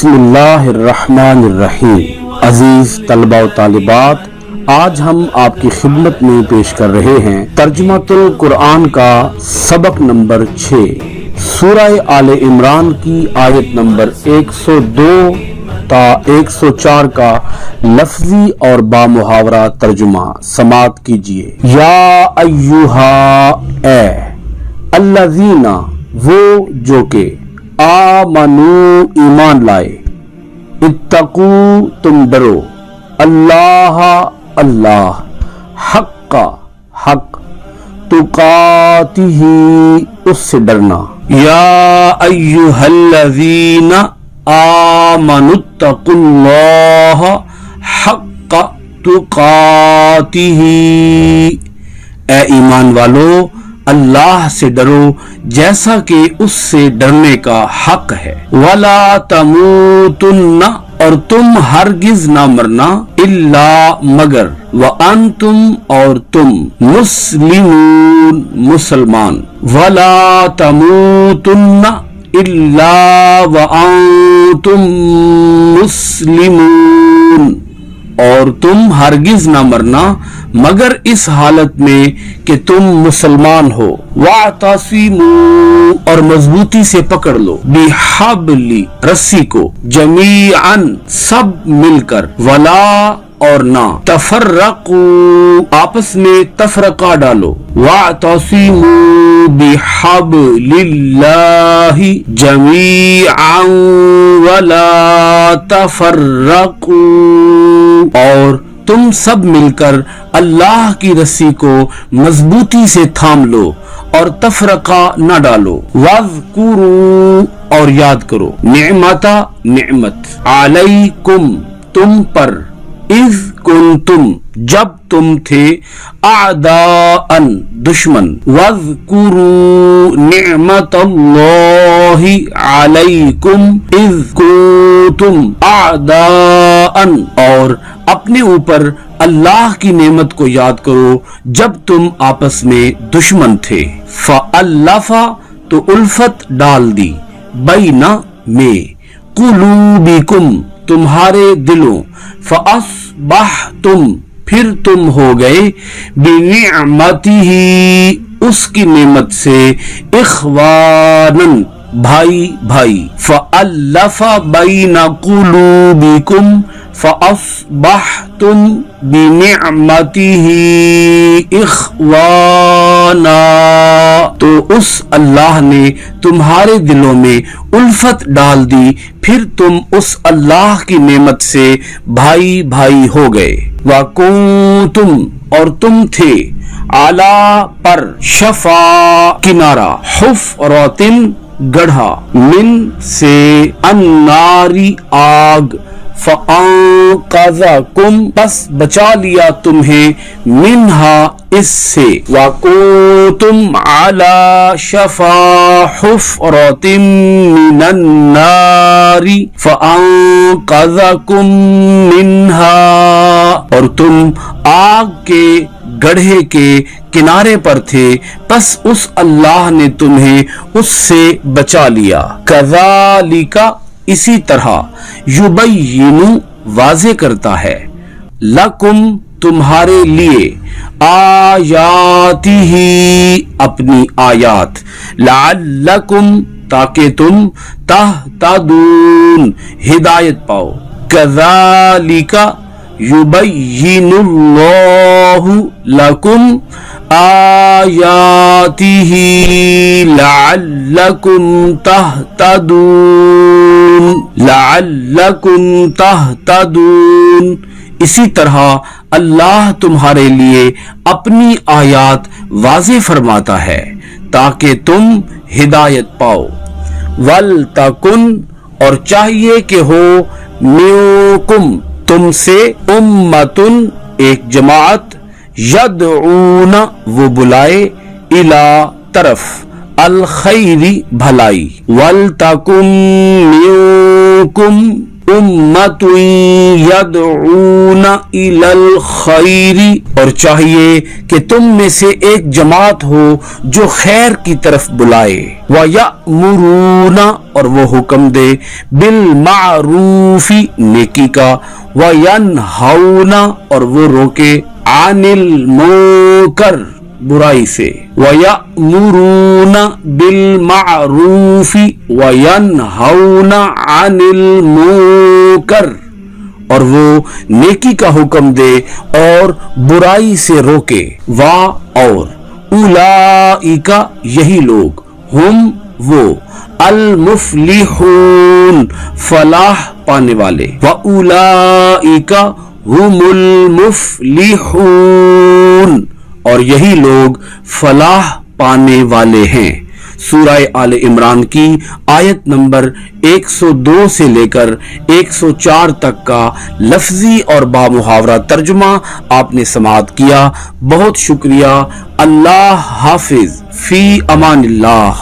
بسم اللہ الرحمن الرحیم۔ عزیز طلبہ و طالبات، آج ہم آپ کی خدمت میں پیش کر رہے ہیں ترجمۃ القرآن کا سبق نمبر 6، سورہ آل عمران کی آیت نمبر 102 تا 104 کا لفظی اور بامحاورہ ترجمہ سماعت کیجیے۔ یا ایہا، اے الذین، وہ جو کہ آمنو، ایمان لائے، اتقو، تم ڈرو، اللہ، اللہ، حق، حق، تقاتہ، اس سے ڈرنا۔ یا ایہا الذین آمنوا اتقوا اللہ حق تقاتہ، اے ایمان والو، اللہ سے ڈرو جیسا کہ اس سے ڈرنے کا حق ہے۔ وَلَا تَمُوتُنَّ، اور تم ہرگز نہ مرنا، الا مگر، وَأَنْتُمْ، اور تم، مسلمون، مسلمان۔ وَلَا تَمُوتُنَّ الا وَأَنْتُمْ مسلمون، اور تم ہرگز نہ مرنا مگر اس حالت میں کہ تم مسلمان ہو۔ وَاعْتَصِمُوا، اور مضبوطی سے پکڑ لو، بِحَبْلِ، رسی کو، جَمِيعًا، سب مل کر، وَلَا، اور نہ، تَفَرَّقُوا، آپس میں تفرقہ ڈالو۔ وَاعْتَصِمُوا بِحَبْلِ اللَّهِ جَمِيعًا وَلَا تَفَرَّقُوا، اور تم سب مل کر اللہ کی رسی کو مضبوطی سے تھام لو اور تفرقہ نہ ڈالو۔ وَاذْكُرُوا، اور یاد کرو، نعمتا، نعمت، علیکم، تم پر، اذ کنتم، جب تم تھے، اعداء، دشمن، وَاذْكُرُوا نعمت اللہ علیکم اذ کنتم اعداء، اور اپنے اوپر اللہ کی نعمت کو یاد کرو جب تم آپس میں دشمن تھے۔ فَأَلَّفَ، تو الفت ڈال دی، بین، میں، قلوبکم، تمہارے دلوں، فَأَصْبَحْتُمْ، پھر تم ہو گئے، بِنِعْمَتِهِ، اس کی نعمت سے، اخواناً، بھائی بھائی۔ فَأَلَّفَ بَيْنَ قُلُوبِكُمْ فَأَصْبَحْتُمْ بِنِعْمَتِهِ إِخْوَانًا، تو اس اللہ نے تمہارے دلوں میں الفت ڈال دی، پھر تم اس اللہ کی نعمت سے بھائی بھائی ہو گئے۔ وَكُنْتُمْ، اور تم تھے، عَلَى، پر، شَفَا، کنارہ، حُفْرَةٍ، گڑھا، من، سے، النَّارِ، آگ، فَأَنْقَذَكُمْ، پس بچا لیا تمہیں، منہا، اس سے، وَكُنْتُمْ عَلَى شَفَا حُفْرَةٍ مِّنَ النَّارِ فَأَنْقَذَكُمْ مِنْهَا، اور تم آگ کے گڑھے کے کنارے پر تھے، پس اس اللہ نے تمہیں اس سے بچا لیا۔ کذالک، اسی طرح، یبین، واضح کرتا ہے، لکم، تمہارے لیے، آیاتہ، اپنی آیات، لعلکم، تاکہ تم، تہتدون، ہدایت پاؤ۔ کذالک یبین اللہ لکم آیاتہ لعلکم تہتدون، لعلکم تہتدون، اسی طرح اللہ تمہارے لیے اپنی آیات واضح فرماتا ہے تاکہ تم ہدایت پاؤ۔ وَلْتَكُنْ، اور چاہیے کہ ہو، مِنْکُمْ، تم سے، امتن، ایک جماعت، یدعون، وہ بلائے، الی، طرف، الخیر، بھلائی۔ وَلْتَكُنْ مِنْکُمْ امۃ یدعون الی الخیر، اور چاہیے کہ تم میں سے ایک جماعت ہو جو خیر کی طرف بلائے، وَیَأْمُرُونَ، اور وہ حکم دے، بالمعروف، نیکی کا، وَيَنْہَوْنَ، اور وہ روکے، عَنِ الْمُنکر، برائی سے، وَيَأْمُرُونَ بِالْمَعْرُوفِ وَيَنْہَوْنَ عَنِ الْمُنکر، اور وہ نیکی کا حکم دے اور برائی سے روکے، اور اولئک، یہی لوگ، ہم، وہ، المفلحون، فلاح پانے والے، وَأُولَئِکَ هُمُ الْمُفْلِحُونَ، اور یہی لوگ فلاح پانے والے ہیں۔ سورہ آل عمران کی آیت نمبر 102 سے لے کر 104 تک کا لفظی اور بامحاورہ ترجمہ آپ نے سماعت کیا۔ بہت شکریہ۔ اللہ حافظ، فی امان اللہ۔